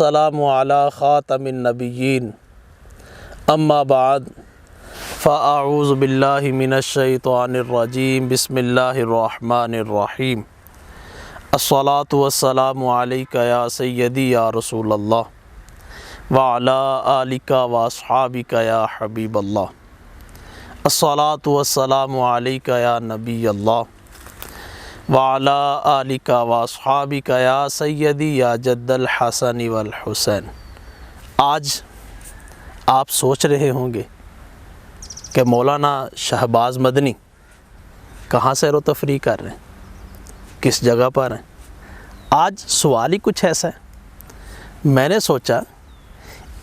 السلام علی خاتم النبیین اما بعد فاعوذ باللہ من الشیطان الرجیم بسم اللہ الرحمن الرحیم الصلاۃ والسلام علیک یا سیدی یا رسول اللہ وعلی آلک واصحابک یا حبیب اللہ الصلاۃ والسلام علیک یا نبی اللہ وعلی آلک واصحابک یا سیدی یا جد الحسن والحسین۔ آج آپ سوچ رہے ہوں گے کہ مولانا شہباز مدنی کہاں سیر و تفریح کر رہے ہیں، کس جگہ پر ہیں۔ آج سوال ہی کچھ ایسا ہے، میں نے سوچا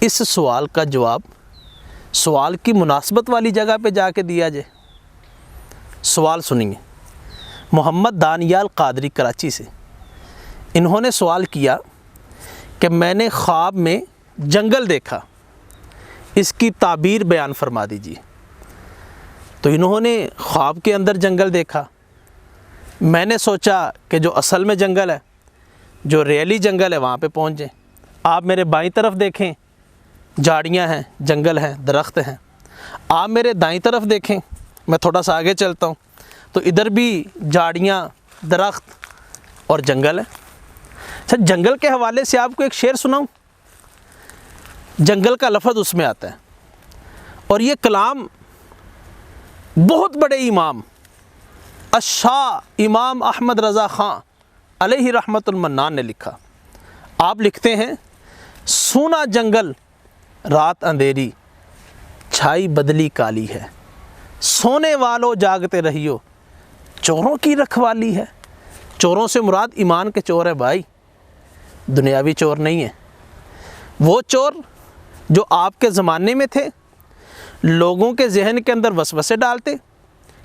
اس سوال کا جواب سوال کی مناسبت والی جگہ پہ جا کے دیا جائے۔ سوال سنیے، محمد دانیال قادری کراچی سے، انہوں نے سوال کیا کہ میں نے خواب میں جنگل دیکھا، اس کی تعبیر بیان فرما دیجیے۔ تو انہوں نے خواب کے اندر جنگل دیکھا، میں نے سوچا کہ جو اصل میں جنگل ہے، جو ریئلی جنگل ہے، وہاں پہ پہنچ جائیں۔ آپ میرے بائیں طرف دیکھیں، جھاڑیاں ہیں، جنگل ہیں، درخت ہیں۔ آپ میرے دائیں طرف دیکھیں، میں تھوڑا سا آگے چلتا ہوں تو ادھر بھی جھاڑیاں، درخت اور جنگل ہے۔ اچھا، جنگل کے حوالے سے آپ کو ایک شعر سناؤں۔ جنگل کا لفظ اس میں آتا ہے، اور یہ کلام بہت بڑے امام الشاہ امام احمد رضا خان علیہ رحمت المنان نے لکھا۔ آپ لکھتے ہیں، سونا جنگل رات اندھیری، چھائی بدلی کالی ہے، سونے والوں جاگتے رہیو، چوروں کی رکھوالی ہے۔ چوروں سے مراد ایمان کے چور ہے بھائی، دنیاوی چور نہیں ہے۔ وہ چور جو آپ کے زمانے میں تھے، لوگوں کے ذہن کے اندر وسوسے ڈالتے،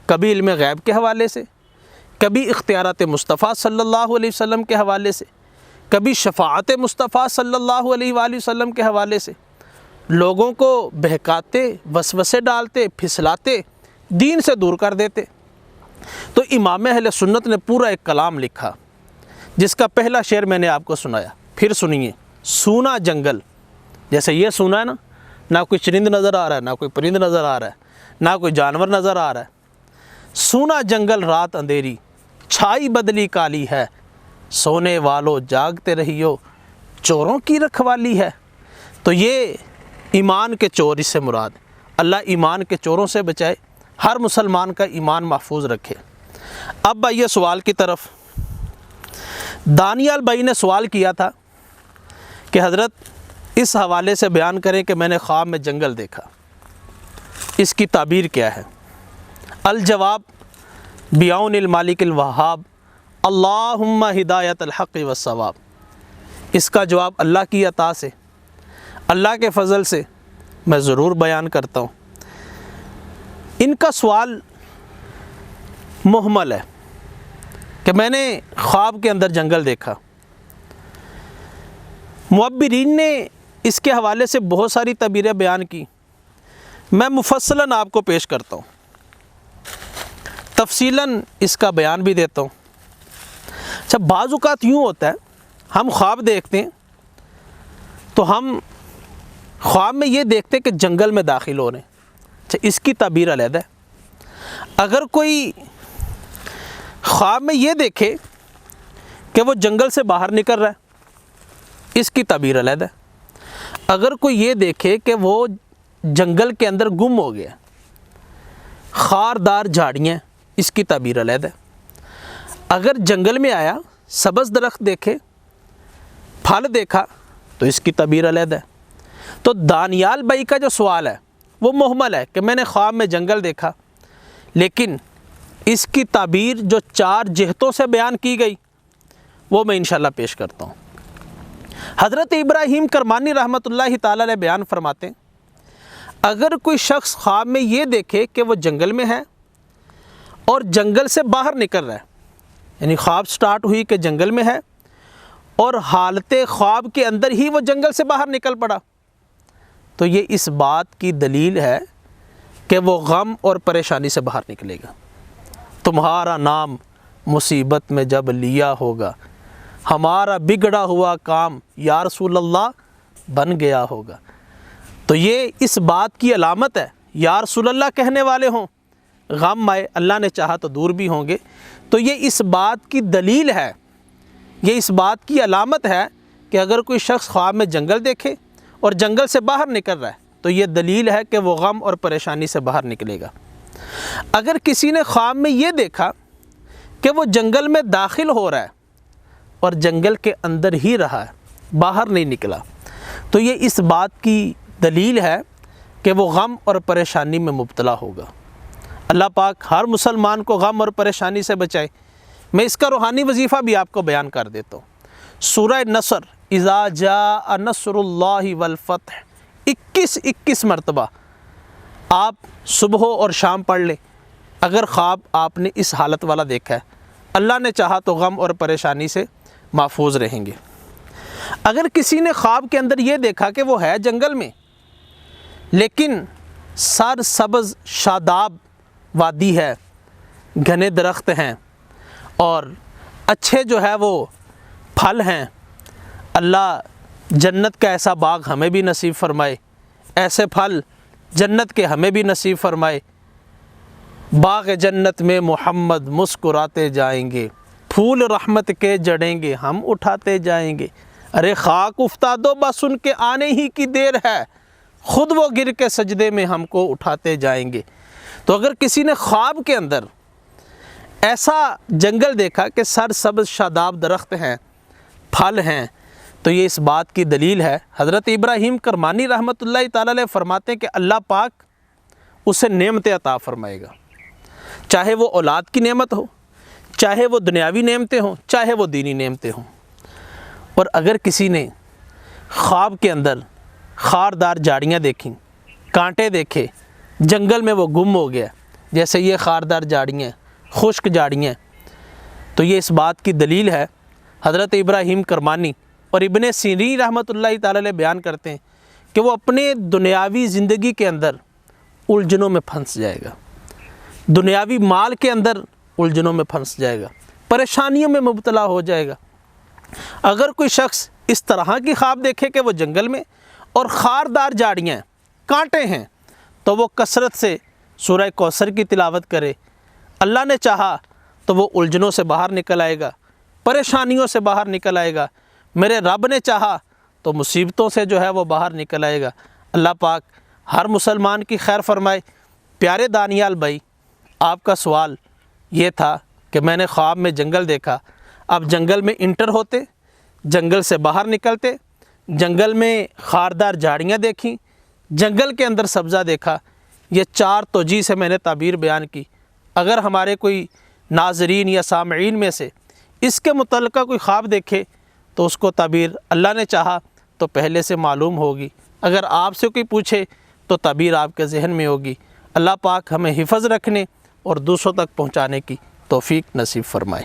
کبھی علم غیب کے حوالے سے، کبھی اختیارات مصطفیٰ صلی اللہ علیہ وسلم کے حوالے سے، کبھی شفاعت مصطفیٰ صلی اللہ علیہ وآلہ وسلم کے حوالے سے، لوگوں کو بہکاتے، وسوسے ڈالتے، پھسلاتے، دین سے دور کر دیتے۔ تو امام اہل سنت نے پورا ایک کلام لکھا، جس کا پہلا شعر میں نے آپ کو سنایا، پھر سنیے۔ سونا جنگل، جیسے یہ سونا ہے نا، نہ کوئی چرند نظر آ رہا ہے، نہ کوئی پرند نظر آ رہا ہے، نہ کوئی جانور نظر آ رہا ہے۔ سونا جنگل رات اندھیری، چھائی بدلی کالی ہے، سونے والوں جاگتے رہیو، چوروں کی رکھوالی ہے۔ تو یہ ایمان کے چور اس سے مراد، اللہ ایمان کے چوروں سے بچائے، ہر مسلمان کا ایمان محفوظ رکھے۔ اب آئیے سوال کی طرف۔ دانیال بھائی نے سوال کیا تھا کہ حضرت اس حوالے سے بیان کریں کہ میں نے خواب میں جنگل دیکھا، اس کی تعبیر کیا ہے؟ الجواب بیعون المالک الوہاب اللہم ہدایت الحق والصواب۔ اس کا جواب اللہ کی عطا سے، اللہ کے فضل سے میں ضرور بیان کرتا ہوں۔ ان کا سوال محمل ہے کہ میں نے خواب کے اندر جنگل دیکھا۔ معبرین نے اس کے حوالے سے بہت ساری تعبیریں بیان کی، میں مفصلاً آپ کو پیش کرتا ہوں، تفصیلاً اس کا بیان بھی دیتا ہوں۔ اچھا، بعض اوقات یوں ہوتا ہے، ہم خواب دیکھتے ہیں تو ہم خواب میں یہ دیکھتے کہ جنگل میں داخل ہو رہے ہیں۔ اچھا، اس کی تعبیر علیحدہ ہے۔ اگر کوئی خواب میں یہ دیکھے کہ وہ جنگل سے باہر نکل رہا ہے، اس کی تعبیر علیحدہ ہے۔ اگر کوئی یہ دیکھے کہ وہ جنگل کے اندر گم ہو گیا، خاردار جھاڑیاں، اس کی تعبیر علیحدہ ہے۔ اگر جنگل میں آیا، سبز درخت دیکھے، پھل دیکھا، تو اس کی تعبیر علیحدہ ہے۔ تو دانیال بھائی کا جو سوال ہے وہ محمل ہے کہ میں نے خواب میں جنگل دیکھا، لیکن اس کی تعبیر جو 4 جہتوں سے بیان کی گئی وہ میں انشاءاللہ پیش کرتا ہوں۔ حضرت ابراہیم کرمانی رحمۃ اللہ تعالی علیہ بیان فرماتے ہیں، اگر کوئی شخص خواب میں یہ دیکھے کہ وہ جنگل میں ہے اور جنگل سے باہر نکل رہا ہے، یعنی خواب سٹارٹ ہوئی کہ جنگل میں ہے اور حالت خواب کے اندر ہی وہ جنگل سے باہر نکل پڑا، تو یہ اس بات کی دلیل ہے کہ وہ غم اور پریشانی سے باہر نکلے گا۔ تمہارا نام مصیبت میں جب لیا ہوگا، ہمارا بگڑا ہوا کام یا رسول اللہ بن گیا ہوگا۔ تو یہ اس بات کی علامت ہے، یا رسول اللہ کہنے والے ہوں، غم آئے، اللہ نے چاہا تو دور بھی ہوں گے۔ تو یہ اس بات کی دلیل ہے، یہ اس بات کی علامت ہے کہ اگر کوئی شخص خواب میں جنگل دیکھے اور جنگل سے باہر نکل رہا ہے تو یہ دلیل ہے کہ وہ غم اور پریشانی سے باہر نکلے گا۔ اگر کسی نے خواب میں یہ دیکھا کہ وہ جنگل میں داخل ہو رہا ہے اور جنگل کے اندر ہی رہا ہے، باہر نہیں نکلا، تو یہ اس بات کی دلیل ہے کہ وہ غم اور پریشانی میں مبتلا ہوگا۔ اللہ پاک ہر مسلمان کو غم اور پریشانی سے بچائے۔ میں اس کا روحانی وظیفہ بھی آپ کو بیان کر دیتا ہوں۔ سورہ نصر، اذا جاء نصر اللہ والفتح، 21 مرتبہ آپ صبح اور شام پڑھ لیں۔ اگر خواب آپ نے اس حالت والا دیکھا ہے، اللہ نے چاہا تو غم اور پریشانی سے محفوظ رہیں گے۔ اگر کسی نے خواب کے اندر یہ دیکھا کہ وہ ہے جنگل میں لیکن سر سبز شاداب وادی ہے، گھنے درخت ہیں اور اچھے جو ہے وہ پھل ہیں، اللہ جنت کا ایسا باغ ہمیں بھی نصیب فرمائے، ایسے پھل جنت کے ہمیں بھی نصیب فرمائے۔ باغ جنت میں محمد مسکراتے جائیں گے، پھول رحمت کے جڑیں گے، ہم اٹھاتے جائیں گے۔ ارے خاک افتادو بس ان کے آنے ہی کی دیر ہے، خود وہ گر کے سجدے میں ہم کو اٹھاتے جائیں گے۔ تو اگر کسی نے خواب کے اندر ایسا جنگل دیکھا کہ سر سبز شاداب درخت ہیں، پھل ہیں، تو یہ اس بات کی دلیل ہے۔ حضرت ابراہیم کرمانی رحمۃ اللہ تعالی علیہ فرماتے ہیں کہ اللہ پاک اسے نعمتیں عطا فرمائے گا، چاہے وہ اولاد کی نعمت ہو، چاہے وہ دنیاوی نعمتیں ہوں، چاہے وہ دینی نعمتیں ہوں۔ اور اگر کسی نے خواب کے اندر خاردار جھاڑیاں دیکھیں، کانٹے دیکھے، جنگل میں وہ گم ہو گیا، جیسے یہ خاردار جھاڑیاں، خشک جھاڑیاں، تو یہ اس بات کی دلیل ہے۔ حضرت ابراہیم کرمانی اور ابن سیرین رحمۃ اللہ تعالی علیہ بیان کرتے ہیں کہ وہ اپنے دنیاوی زندگی کے اندر الجھنوں میں پھنس جائے گا، دنیاوی مال کے اندر الجھنوں میں پھنس جائے گا، پریشانیوں میں مبتلا ہو جائے گا۔ اگر کوئی شخص اس طرح کی خواب دیکھے کہ وہ جنگل میں اور خاردار جھاڑیاں، کانٹے ہیں، تو وہ کثرت سے سورہ کوثر کی تلاوت کرے۔ اللہ نے چاہا تو وہ الجھنوں سے باہر نکل آئے گا، پریشانیوں سے باہر نکل آئے گا۔ میرے رب نے چاہا تو مصیبتوں سے جو ہے وہ باہر نکل آئے گا۔ اللہ پاک ہر مسلمان کی خیر فرمائے۔ پیارے دانیال بھائی، آپ کا سوال یہ تھا کہ میں نے خواب میں جنگل دیکھا، اب جنگل میں انٹر ہوتے، جنگل سے باہر نکلتے، جنگل میں خاردار جھاڑیاں دیکھیں، جنگل کے اندر سبزہ دیکھا۔ یہ 4 توجیہ سے میں نے تعبیر بیان کی۔ اگر ہمارے کوئی ناظرین یا سامعین میں سے اس کے متعلقہ کوئی خواب دیکھے تو اس کو تعبیر اللہ نے چاہا تو پہلے سے معلوم ہوگی، اگر آپ سے کوئی پوچھے تو تعبیر آپ کے ذہن میں ہوگی۔ اللہ پاک ہمیں حفظ رکھنے اور دوسروں تک پہنچانے کی توفیق نصیب فرمائے۔